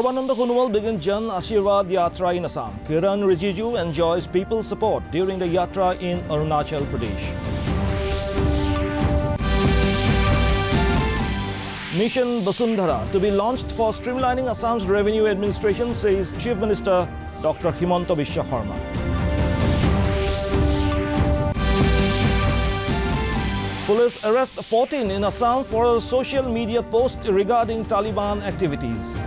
Sarbananda Sonowal begins Jan Ashirwad Yatra in Assam. Kiran Rijiju enjoys people's support during the Yatra in Arunachal Pradesh. Mission Basundhara to be launched for streamlining Assam's revenue administration, says Chief Minister Dr. Himanta Biswa Sarma. Police arrest 14 in Assam for a social media post regarding Taliban activities.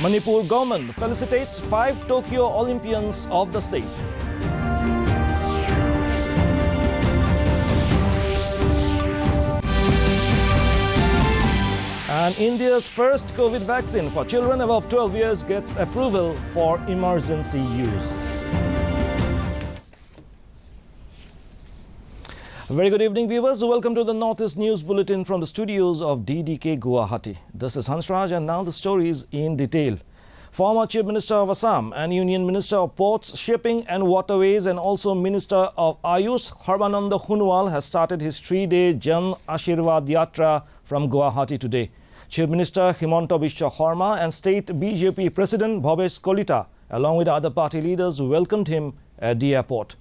Manipur government felicitates 5 Tokyo Olympians of the state. And India's first COVID vaccine for children above 12 years gets approval for emergency use. A very good evening, viewers. Welcome to the Northeast News Bulletin from the studios of DDK Guwahati. This is Hansraj, and now the stories in detail. Former Chief Minister of Assam and Union Minister of Ports, Shipping and Waterways and also Minister of Ayush, Sarbananda Sonowal has started his 3-day Jan Ashirwad Yatra from Guwahati today. Chief Minister Himanta Biswa Sarma and State BJP President Bhavesh Kolita, along with other party leaders, welcomed him at the airport.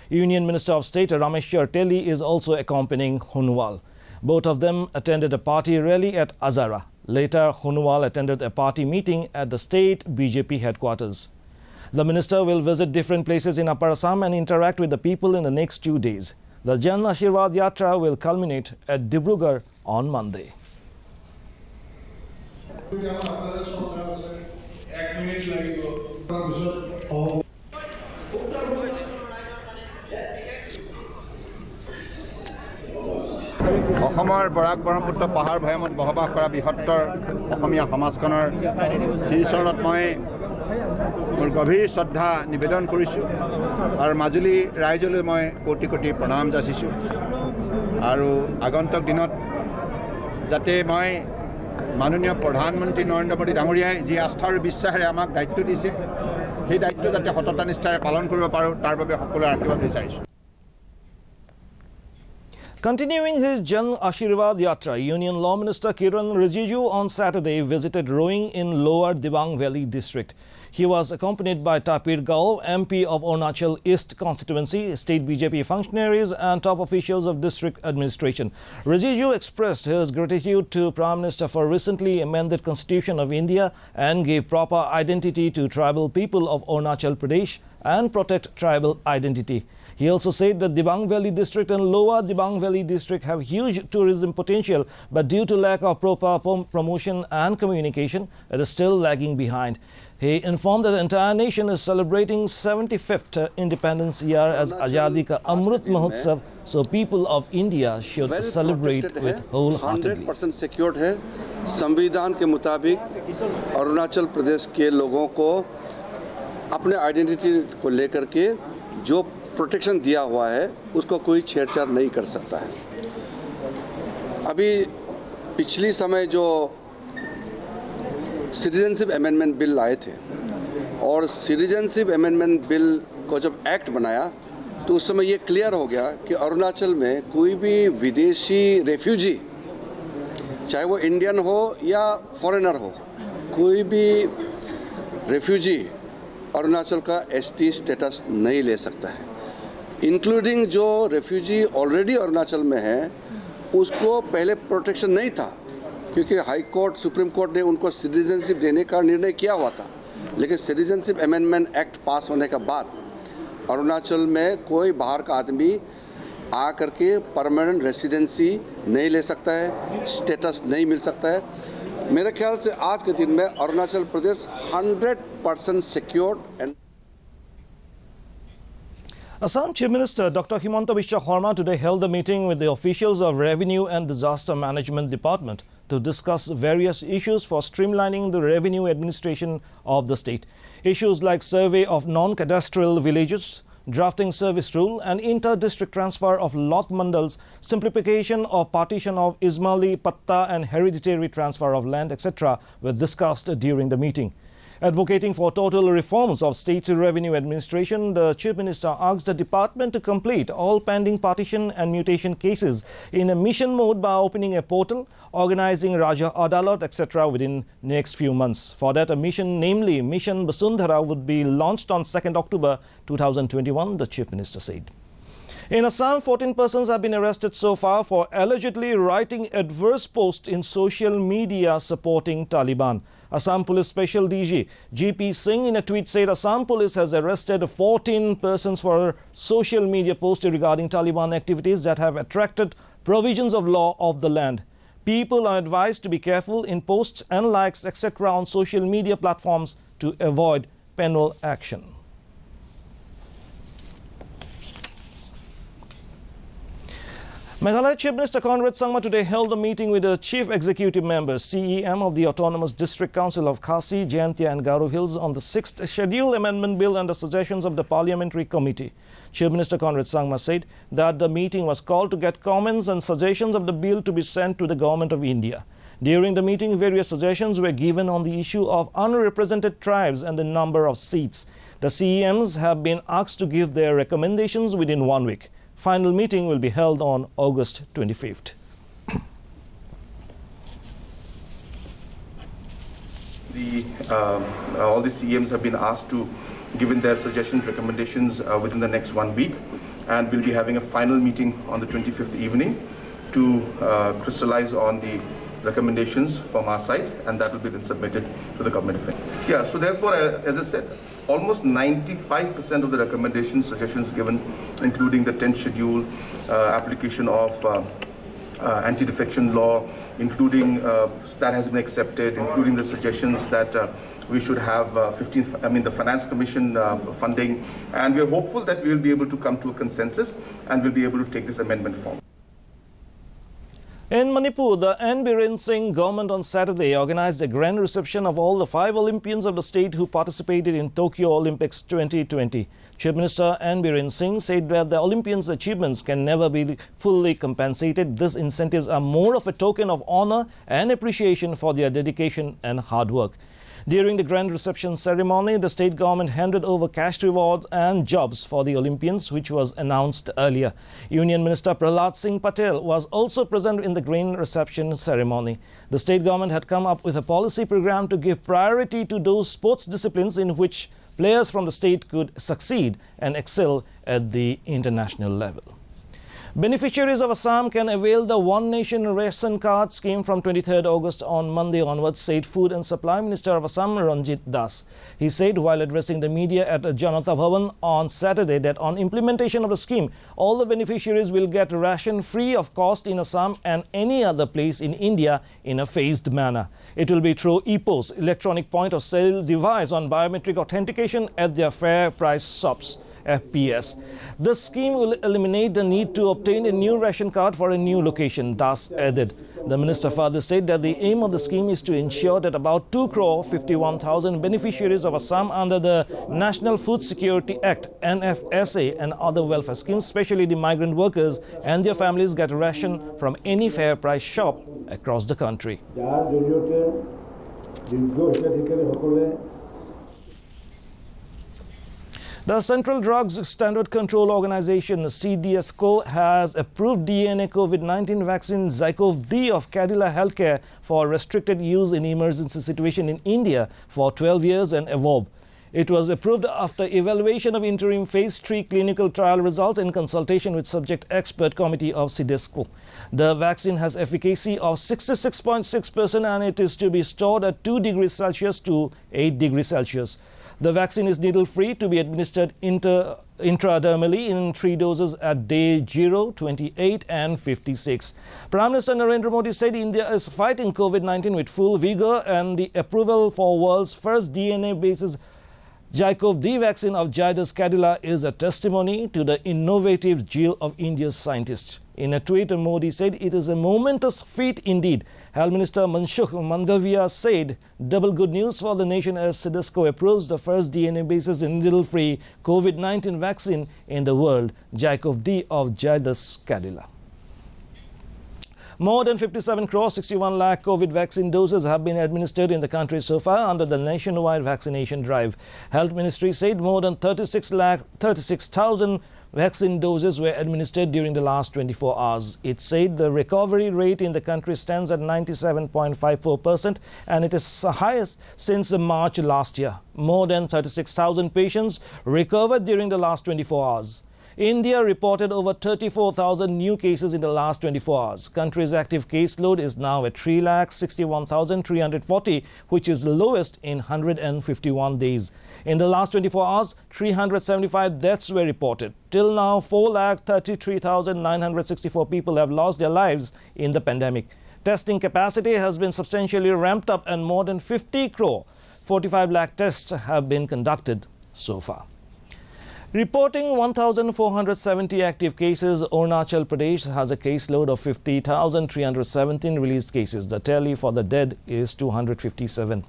Union Minister of State Rameshwar Telly is also accompanying Sonowal. Both of them attended a party rally at Azara. Later, Sonowal attended a party meeting at the state BJP headquarters. The minister will visit different places in Upper Assam and interact with the people in the next 2 days. The Jan Ashirwad Yatra will culminate at Dibrugarh on Monday. অসমৰ বৰাক ব্ৰহ্মপুত্ৰ পাহাৰ ভৈয়ামত বসবাস কৰা বৃহত্তৰ অসমীয়া সমাজখনৰ শ্ৰীচৰণত মই মোৰ গভীৰ শ্ৰদ্ধা নিবেদন কৰিছোঁ আৰু মাজুলী ৰাইজলৈ মই কোটি কোটি প্ৰণাম যাচিছোঁ আৰু আগন্তুক দিনত যাতে মই মাননীয় প্ৰধানমন্ত্ৰী নৰেন্দ্ৰ মোদী ডাঙৰীয়াই যি আস্থা আৰু বিশ্বাসেৰে আমাক দায়িত্ব দিছে সেই দায়িত্ব যাতে সততা নিষ্ঠাৰে পালন কৰিব পাৰোঁ তাৰ বাবে সকলোৰে আশীৰ্বাদ বিচাৰিছোঁ। Continuing his Jan Ashirwad Yatra, Union Law Minister Kiran Rijiju on Saturday visited Roing in Lower Dibang Valley district. He was accompanied by Tapir Gao, MP of Arunachal East constituency, state BJP functionaries and top officials of district administration. Rijiju expressed his gratitude to Prime Minister for recently amended Constitution of India and gave proper identity to tribal people of Arunachal Pradesh and protect tribal identity. He also said that Dibang Valley district and Lower Dibang Valley district have huge tourism potential, but due to lack of proper promotion and communication, it is still lagging behind. He informed that the entire nation is celebrating 75th Independence year as Azadi Ka Amrit Mahotsav, so people of India should celebrate with wholeheartedly. 100% secured है संविधान के मुताबिक अरुणाचल प्रदेश के लोगों को अपने identity को लेकर के जो प्रोटेक्शन दिया हुआ है उसको कोई छेड़छाड़ नहीं कर सकता है। अभी पिछली समय जो सिटीजनशिप अमेंडमेंट बिल लाए थे और सिटीजनशिप अमेंडमेंट बिल को जब एक्ट बनाया तो उस समय ये क्लियर हो गया कि अरुणाचल में कोई भी विदेशी रेफ्यूजी, चाहे वो इंडियन हो या फॉरेनर हो, कोई भी रेफ्यूजी अरुणाचल का एसटी स्टेटस नहीं ले सकता है, इंक्लूडिंग जो रेफ्यूजी ऑलरेडी अरुणाचल में है उसको पहले प्रोटेक्शन नहीं था क्योंकि हाई कोर्ट सुप्रीम कोर्ट ने उनको सिटीजनशिप देने का निर्णय किया हुआ था, लेकिन सिटीजनशिप अमेंडमेंट एक्ट पास होने के बाद अरुणाचल में कोई बाहर का आदमी आ करके परमानेंट रेसिडेंसी नहीं ले सकता है, स्टेटस नहीं मिल सकता है। मेरे ख्याल से आज के दिन में Arunachal Pradesh 100% secured and Assam Chief Minister Dr. Himanta Biswa Sarma today held a meeting with the officials of Revenue and Disaster Management Department to discuss various issues for streamlining the revenue administration of the state. Issues like survey of non-cadastral villages, drafting service rule and inter-district transfer of lot mandals, simplification of partition of Ismaili, Patta and hereditary transfer of land, etc. were discussed during the meeting. Advocating for total reforms of state revenue administration, the Chief Minister asked the department to complete all pending partition and mutation cases in a mission mode by opening a portal, organizing Raja Adalat, etc. within next few months. For that, a mission, namely Mission Basundhara, would be launched on 2nd October 2021, the Chief Minister said. In Assam, 14 persons have been arrested so far for allegedly writing adverse posts in social media supporting Taliban. Assam Police Special DG GP Singh in a tweet said Assam Police has arrested 14 persons for social media posts regarding Taliban activities that have attracted provisions of law of the land. People are advised to be careful in posts and likes, etc. on social media platforms to avoid penal action. Meghalaya Chief Minister Conrad Sangma today held a meeting with the Chief Executive Members, CEM of the Autonomous District Council of Khasi, Jaintia and Garo Hills on the 6th Schedule Amendment Bill and the suggestions of the Parliamentary Committee. Chief Minister Conrad Sangma said that the meeting was called to get comments and suggestions of the bill to be sent to the Government of India. During the meeting, various suggestions were given on the issue of unrepresented tribes and the number of seats. The CEMs have been asked to give their recommendations within 1 week. Final meeting will be held on August 25th. All the CEMs have been asked to give in their suggestions, recommendations within the next 1 week, and we'll be having a final meeting on the 25th evening to crystallize on the recommendations from our side, and that will be then submitted to the Government of India. Yeah, so therefore, as I said, almost 95% of the recommendations, suggestions given, including the 10th schedule, application of anti-defection law, including that has been accepted, including the suggestions that we should have the Finance Commission funding, and we are hopeful that we will be able to come to a consensus and we'll be able to take this amendment forward. In Manipur, the N. Biren Singh government on Saturday organized a grand reception of all the 5 Olympians of the state who participated in Tokyo Olympics 2020. Chief Minister N. Biren Singh said that the Olympians' achievements can never be fully compensated. These incentives are more of a token of honor and appreciation for their dedication and hard work. During the grand reception ceremony, the state government handed over cash rewards and jobs for the Olympians, which was announced earlier. Union Minister Prahlad Singh Patel was also present in the grand reception ceremony. The state government had come up with a policy program to give priority to those sports disciplines in which players from the state could succeed and excel at the international level. Beneficiaries of Assam can avail the One Nation Ration Card scheme from 23rd August on Monday onwards, said Food and Supply Minister of Assam Ranjit Das. He said while addressing the media at Janata Bhavan on Saturday that on implementation of the scheme, all the beneficiaries will get ration free of cost in Assam and any other place in India in a phased manner. It will be through EPOS, electronic point of sale device on biometric authentication at their fair price shops. FPS. The scheme will eliminate the need to obtain a new ration card for a new location, Das added. The minister further said that the aim of the scheme is to ensure that about 2,51,000 beneficiaries of Assam under the National Food Security Act, NFSA, and other welfare schemes, especially the migrant workers and their families, get ration from any fair price shop across the country. The Central Drugs Standard Control Organization, CDSCO, has approved DNA COVID-19 vaccine Zycov-D of Cadila Healthcare for restricted use in emergency situation in India for 12 years and above. It was approved after evaluation of interim phase 3 clinical trial results in consultation with subject expert committee of CDSCO. The vaccine has efficacy of 66.6% and it is to be stored at 2 degrees Celsius to 8 degrees Celsius. The vaccine is needle-free to be administered intradermally in 3 doses at day 0, 28 and 56. Prime Minister Narendra Modi said India is fighting COVID-19 with full vigor and the approval for world's first DNA-based Zycov-D vaccine of Zydus Cadila is a testimony to the innovative zeal of India's scientists. In a tweet, Modi said it is a momentous feat indeed. Health Minister Manshukh Mandavia said, double good news for the nation as CDSCO approves the first DNA-based needle-free COVID-19 vaccine in the world, Zycov-D of Zydus Cadila. More than 57 crore 61 lakh COVID vaccine doses have been administered in the country so far under the nationwide vaccination drive. Health Ministry said more than 36,000 vaccine doses were administered during the last 24 hours. It said the recovery rate in the country stands at 97.54% and it is the highest since March last year. More than 36,000 patients recovered during the last 24 hours. India reported over 34,000 new cases in the last 24 hours. Country's active caseload is now at 3,61,340, which is the lowest in 151 days. In the last 24 hours, 375 deaths were reported. Till now, 4,33,964 people have lost their lives in the pandemic. Testing capacity has been substantially ramped up and more than 50 crore 45 lakh tests have been conducted so far. Reporting 1,470 active cases, Arunachal Pradesh has a caseload of 50,317 released cases. The tally for the dead is 257.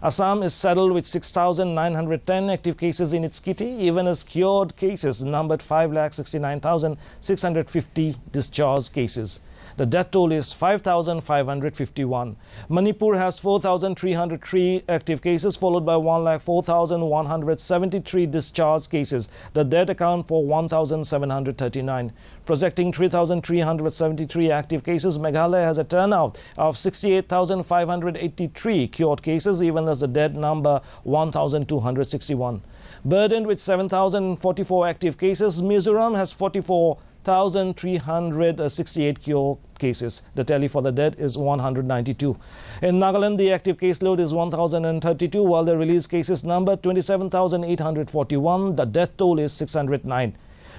Assam is saddled with 6,910 active cases in its kitty, even as cured cases numbered 5,69,650 discharged cases. The death toll is 5,551. Manipur has 4,303 active cases, followed by 1,04,173 discharged cases. The dead account for 1,739. Projecting 3,373 active cases, Meghalaya has a turnout of 68,583 cured cases, even as the dead number 1,261. Burdened with 7,044 active cases, Mizoram has 44,368 cured cases. The tally for the dead is 192. In Nagaland, the active caseload is 1,032, while the released cases number 27,841. The death toll is 609.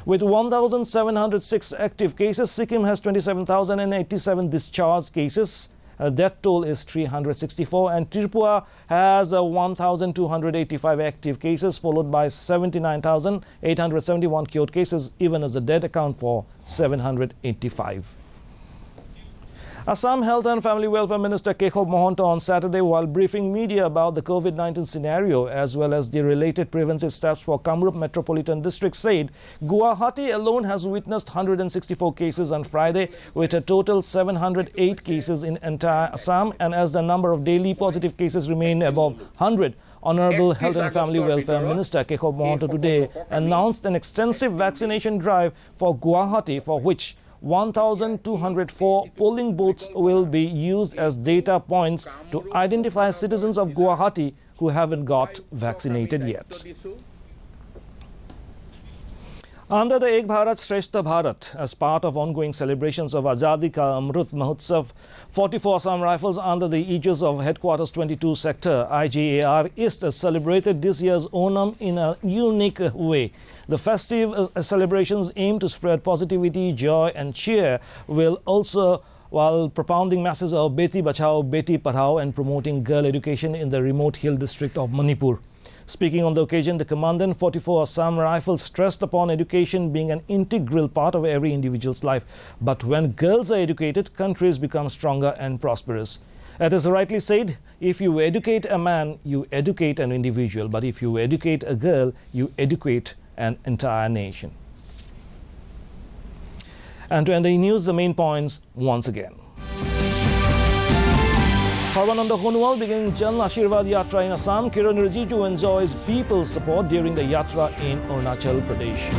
With 1,706 active cases, Sikkim has 27,087 discharged cases. Death toll is 364, and Tripura has 1,285 active cases, followed by 79,871 cured cases, even as the dead account for 785. Assam Health and Family Welfare Minister Kekhop Mohanto on Saturday, while briefing media about the COVID-19 scenario as well as the related preventive steps for Kamrup Metropolitan District, said Guwahati alone has witnessed 164 cases on Friday, with a total 708 cases in entire Assam, and as the number of daily positive cases remain above 100, Honorable Health and Family Welfare Minister Kekhop Mohanto today announced an extensive vaccination drive for Guwahati, for which 1,204 polling booths will be used as data points to identify citizens of Guwahati who haven't got vaccinated yet. Under the Ek Bharat Shrestha Bharat, as part of ongoing celebrations of Azadi Ka Amrut Mahotsav, 44 Assam Rifles under the aegis of Headquarters 22 Sector IGAR East celebrated this year's Onam in a unique way. The festive celebrations aim to spread positivity, joy and cheer, while propounding messages of Beti Bachao, Beti Padhao and promoting girl education in the remote hill district of Manipur. Speaking on the occasion, the Commandant 44 Assam Rifles stressed upon education being an integral part of every individual's life. But when girls are educated, countries become stronger and prosperous. It is rightly said, if you educate a man, you educate an individual. But if you educate a girl, you educate an entire nation. And to end the news, the main points once again. Sarbananda Sonowal begins Jan Ashirwad Yatra in Assam. Kiran Rijiju enjoys people's support during the Yatra in Arunachal Pradesh.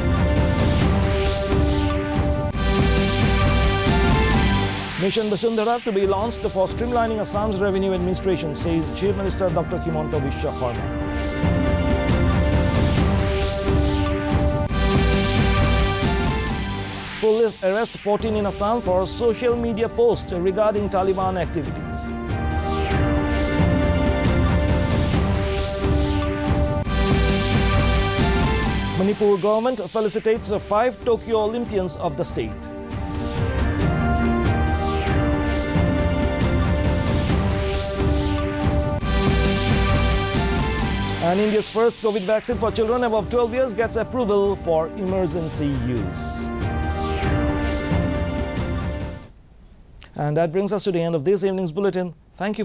Mission Basundhara to be launched for streamlining Assam's revenue administration, says Chief Minister Dr. Himanta Biswa Sarma. Police arrest 14 in Assam for social media posts regarding Taliban activities. Manipur government felicitates the 5 Tokyo Olympians of the state. And India's first COVID vaccine for children above 12 years gets approval for emergency use. And that brings us to the end of this evening's bulletin. Thank you for